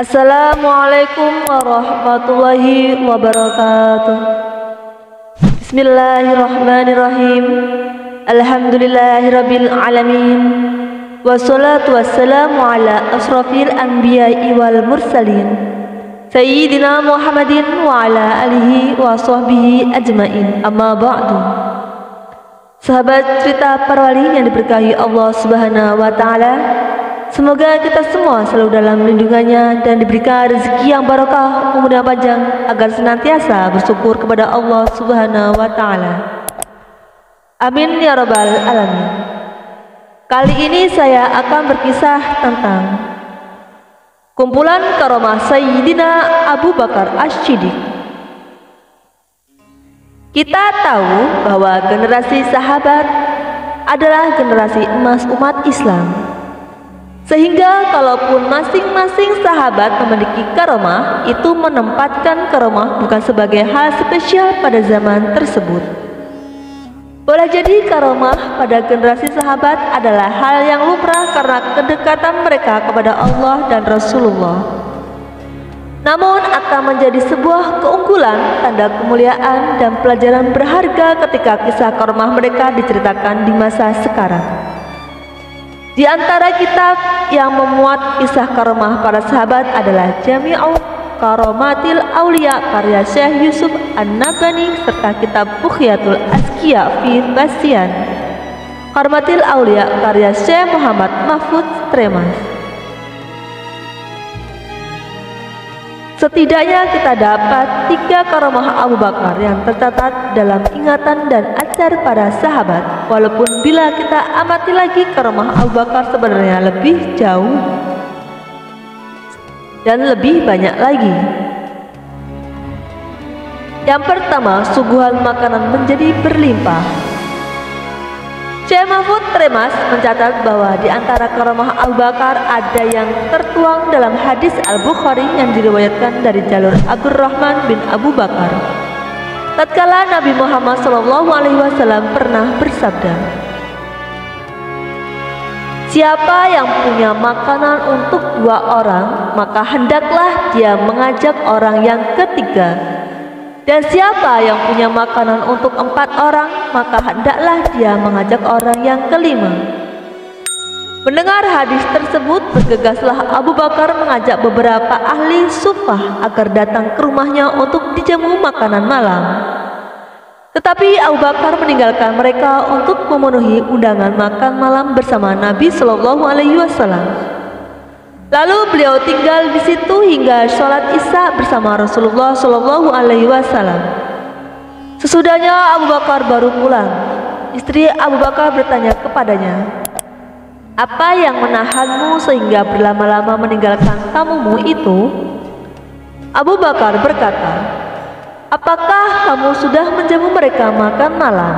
Assalamualaikum warahmatullahi wabarakatuh. Bismillahirrahmanirrahim. Alhamdulillahirabbil alamin. Wassalatu wassalamu ala asrafil anbiya'i wal mursalin Sayyidina Muhammadin wa ala alihi wa sahbihi ajmain. Amma ba'du. Sahabat cerita para wali yang diberkahi Allah Subhanahu wa taala, semoga kita semua selalu dalam lindungannya dan diberikan rezeki yang barokah, umur yang panjang, agar senantiasa bersyukur kepada Allah Subhanahu wa taala. Amin ya rabbal alamin. Kali ini saya akan berkisah tentang kumpulan karomah Sayyidina Abu Bakar As-Siddiq. Kita tahu bahwa generasi sahabat adalah generasi emas umat Islam, sehingga kalaupun masing-masing sahabat memiliki karomah, itu menempatkan karomah bukan sebagai hal spesial pada zaman tersebut. Boleh jadi karomah pada generasi sahabat adalah hal yang lumrah karena kedekatan mereka kepada Allah dan Rasulullah. Namun akan menjadi sebuah keunggulan, tanda kemuliaan dan pelajaran berharga ketika kisah karomah mereka diceritakan di masa sekarang. Di antara kitab yang memuat kisah karomah para sahabat adalah Jami'u Karomatil Aulia karya Syekh Yusuf An-Nabhani serta kitab Bugyatul Azkiya fi Basyan Karomatil Aulia karya Syekh Muhammad Mahfudz Tremas. Setidaknya kita dapat 3 karomah Abu Bakar yang tercatat dalam ingatan dan ajar para sahabat, walaupun bila kita amati lagi karomah Abu Bakar sebenarnya lebih jauh dan lebih banyak lagi. Yang pertama, suguhan makanan menjadi berlimpah. Syekh Mahfudz Tremas mencatat bahwa di antara karomah Abu Bakar ada yang tertuang dalam hadis Al-Bukhari yang diriwayatkan dari jalur Abdurrahman bin Abu Bakar. Tatkala Nabi Muhammad SAW pernah bersabda, "Siapa yang punya makanan untuk 2 orang, maka hendaklah dia mengajak orang yang ketiga. Dan siapa yang punya makanan untuk 4 orang, maka hendaklah dia mengajak orang yang kelima." Mendengar hadis tersebut, bergegaslah Abu Bakar mengajak beberapa ahli sufah agar datang ke rumahnya untuk dijamu makanan malam. Tetapi Abu Bakar meninggalkan mereka untuk memenuhi undangan makan malam bersama Nabi Shallallahu Alaihi Wasallam. Lalu beliau tinggal di situ hingga sholat Isya bersama Rasulullah Shallallahu Alaihi Wasallam. Sesudahnya Abu Bakar baru pulang. Istri Abu Bakar bertanya kepadanya, "Apa yang menahanmu sehingga berlama-lama meninggalkan tamumu itu?" Abu Bakar berkata, "Apakah kamu sudah menjamu mereka makan malam?"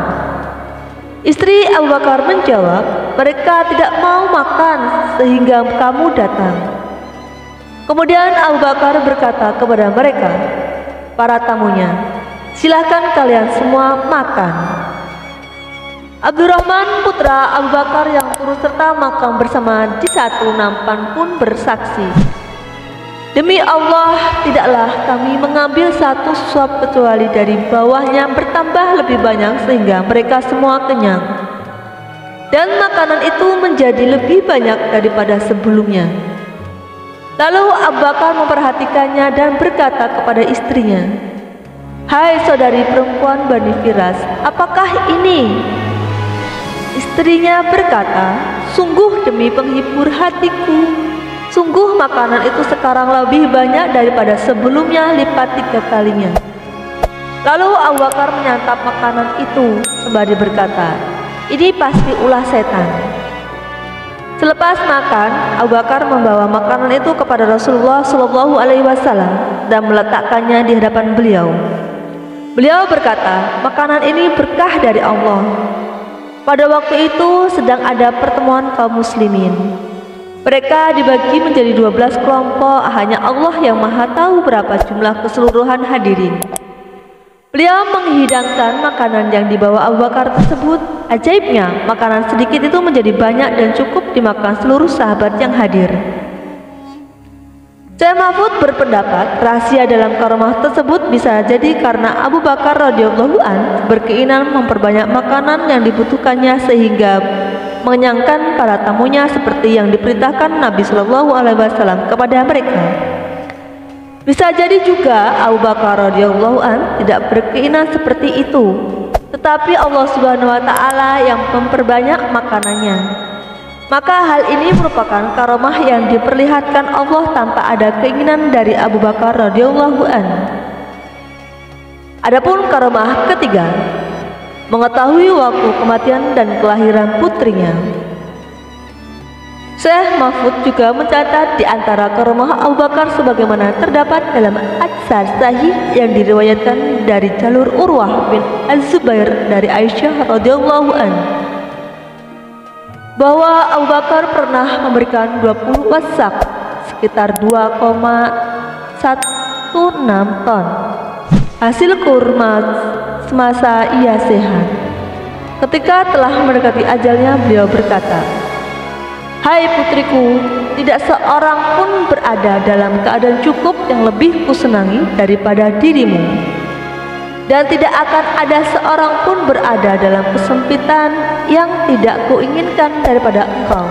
Istri Abu Bakar menjawab, "Mereka tidak mau makan sehingga kamu datang." Kemudian Abu Bakar berkata kepada mereka, para tamunya, "Silahkan kalian semua makan." Abdurrahman putra Abu Bakar yang turut serta makan bersama di satu nampan pun bersaksi, "Demi Allah, tidaklah kami mengambil satu suap kecuali dari bawahnya bertambah lebih banyak sehingga mereka semua kenyang. Dan makanan itu menjadi lebih banyak daripada sebelumnya." Lalu Abu Bakar memperhatikannya dan berkata kepada istrinya, "Hai saudari perempuan Bani Firas, apakah ini?" Istrinya berkata, "Sungguh demi penghibur hatiku, sungguh makanan itu sekarang lebih banyak daripada sebelumnya lipat 3 kalinya." Lalu Abu Bakar menyantap makanan itu sembari berkata, "Ini pasti ulah setan." Selepas makan, Abu Bakar membawa makanan itu kepada Rasulullah Shallallahu Alaihi Wasallam dan meletakkannya di hadapan beliau. Beliau berkata, "Makanan ini berkah dari Allah." Pada waktu itu sedang ada pertemuan kaum muslimin. Mereka dibagi menjadi 12 kelompok, hanya Allah yang maha tahu berapa jumlah keseluruhan hadirin. Beliau menghidangkan makanan yang dibawa Abu Bakar tersebut. Ajaibnya, makanan sedikit itu menjadi banyak dan cukup dimakan seluruh sahabat yang hadir. Syekh Mahfud berpendapat rahasia dalam karomah tersebut bisa jadi karena Abu Bakar radhiyallahu an berkeinginan memperbanyak makanan yang dibutuhkannya sehingga mengenyangkan para tamunya seperti yang diperintahkan Nabi Shallallahu Alaihi Wasallam kepada mereka. Bisa jadi juga Abu Bakar radhiyallahu an tidak berkeinginan seperti itu, tetapi Allah Subhanahu Wa Taala yang memperbanyak makanannya. Maka hal ini merupakan karomah yang diperlihatkan Allah tanpa ada keinginan dari Abu Bakar radhiyallahu an. Adapun karomah ketiga, mengetahui waktu kematian dan kelahiran putrinya. Syekh Mahfud juga mencatat di antara karomah Abu Bakar sebagaimana terdapat dalam Atsar Sahih yang diriwayatkan dari jalur Urwah bin Az-Zubair dari Aisyah radhiyallahu an, bahwa Abu Bakar pernah memberikan 20 wasak sekitar 2,16 ton hasil kurma semasa ia sehat. Ketika telah mendekati ajalnya, beliau berkata, "Hai putriku, tidak seorang pun berada dalam keadaan cukup yang lebih kusenangi daripada dirimu. Dan tidak akan ada seorang pun berada dalam kesempitan yang tidak kuinginkan daripada engkau.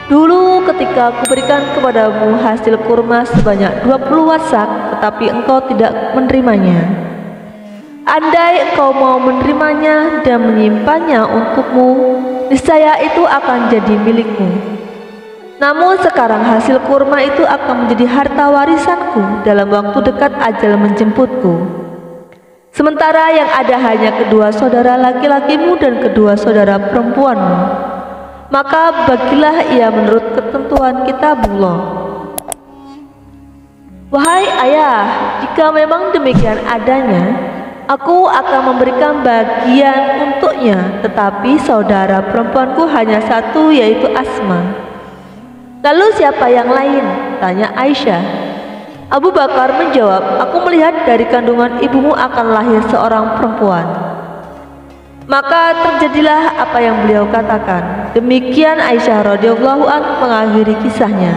Dulu ketika kuberikan kepadamu hasil kurma sebanyak 20 wasak, tetapi engkau tidak menerimanya. Andai engkau mau menerimanya dan menyimpannya untukmu, niscaya itu akan jadi milikmu. Namun sekarang hasil kurma itu akan menjadi harta warisanku dalam waktu dekat ajal menjemputku. Sementara yang ada hanya kedua saudara laki-lakimu dan kedua saudara perempuanmu, maka bagilah ia menurut ketentuan kitabullah. Wahai ayah, jika memang demikian adanya, aku akan memberikan bagian untuknya, tetapi saudara perempuanku hanya satu, yaitu Asma." "Lalu siapa yang lain?" tanya Aisyah. Abu Bakar menjawab, "Aku melihat dari kandungan ibumu akan lahir seorang perempuan." Maka terjadilah apa yang beliau katakan. Demikian Aisyah radhiyallahu an mengakhiri kisahnya.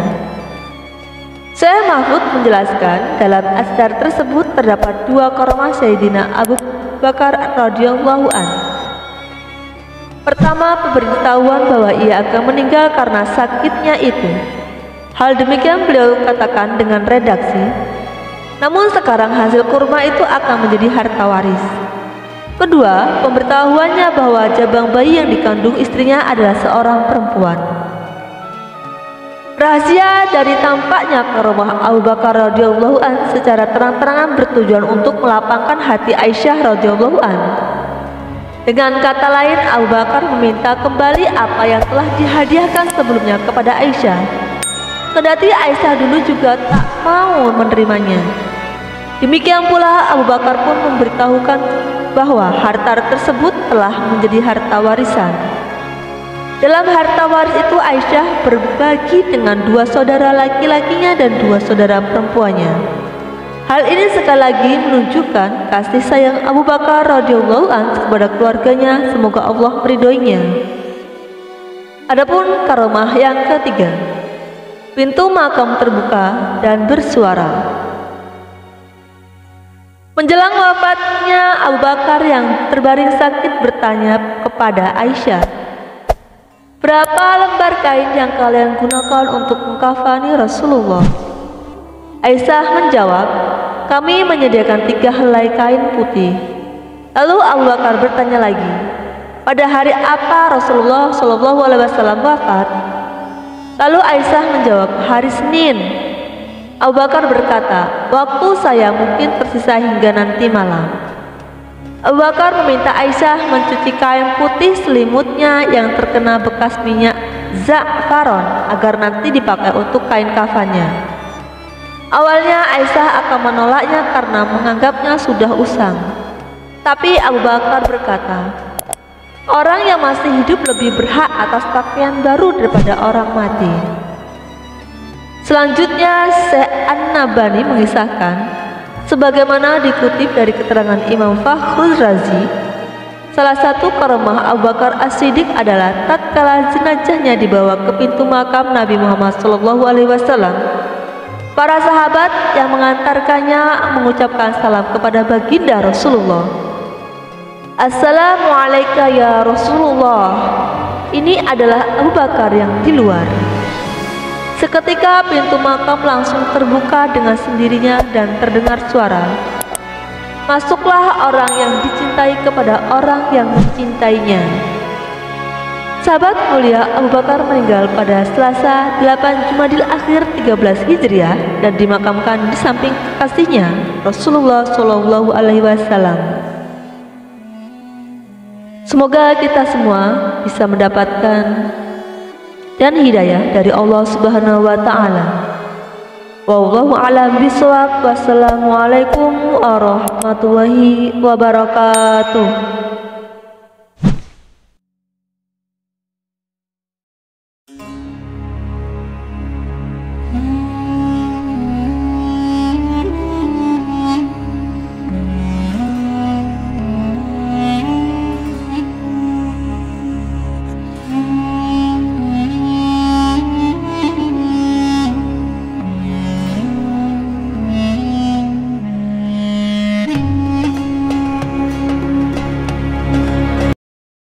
Syekh Mahfud menjelaskan dalam asar tersebut terdapat dua karomah Sayyidina Abu Bakar radhiyallahu an. Pertama, pemberitahuan bahwa ia akan meninggal karena sakitnya itu. Hal demikian beliau katakan dengan redaksi, "Namun sekarang hasil kurma itu akan menjadi harta waris." Kedua, pemberitahuannya bahwa jabang bayi yang dikandung istrinya adalah seorang perempuan. Rahasia dari tampaknya karomah Abu Bakar radhiyallahu an secara terang-terangan bertujuan untuk melapangkan hati Aisyah radhiyallahu an. Dengan kata lain, Abu Bakar meminta kembali apa yang telah dihadiahkan sebelumnya kepada Aisyah. Kendati Aisyah dulu juga tak mau menerimanya. Demikian pula Abu Bakar pun memberitahukan bahwa harta tersebut telah menjadi harta warisan. Dalam harta waris itu Aisyah berbagi dengan dua saudara laki-lakinya dan dua saudara perempuannya. Hal ini sekali lagi menunjukkan kasih sayang Abu Bakar radhiyallahu an kepada keluarganya, semoga Allah meridhoinya. Adapun karomah yang ketiga, pintu makam terbuka dan bersuara. Menjelang wafatnya Abu Bakar yang terbaring sakit bertanya kepada Aisyah, "Berapa lembar kain yang kalian gunakan untuk mengkafani Rasulullah?" Aisyah menjawab, "Kami menyediakan 3 helai kain putih." Lalu Abu Bakar bertanya lagi, "Pada hari apa Rasulullah Shallallahu Alaihi Wasallam wafat?" Lalu Aisyah menjawab, "Hari Senin." Abu Bakar berkata, "Waktu saya mungkin tersisa hingga nanti malam." Abu Bakar meminta Aisyah mencuci kain putih selimutnya yang terkena bekas minyak za'faron agar nanti dipakai untuk kain kafannya. Awalnya Aisyah akan menolaknya karena menganggapnya sudah usang. Tapi Abu Bakar berkata, "Orang yang masih hidup lebih berhak atas pakaian baru daripada orang mati." Selanjutnya Syekh An-Nabhani mengisahkan, sebagaimana dikutip dari keterangan Imam Fakhrul Razi, salah satu karomah Abu Bakar As-Siddiq adalah tatkala jenazahnya dibawa ke pintu makam Nabi Muhammad SAW, Para sahabat yang mengantarkannya mengucapkan salam kepada baginda Rasulullah. Assalamualaikum ya Rasulullah. Ini adalah Abu Bakar yang di luar. Seketika pintu makam langsung terbuka dengan sendirinya dan terdengar suara, masuklah orang yang dicintai kepada orang yang mencintainya. Sahabat mulia Abu Bakar meninggal pada Selasa 8 Jumadil Akhir 13 Hijriah dan dimakamkan di samping kekasihnya Rasulullah Shallallahu Alaihi Wasallam. Semoga kita semua bisa mendapatkan dan hidayah dari Allah Subhanahu wa taala. Wallahu a'lam bishawab. Wassalamualaikum warahmatullahi wabarakatuh.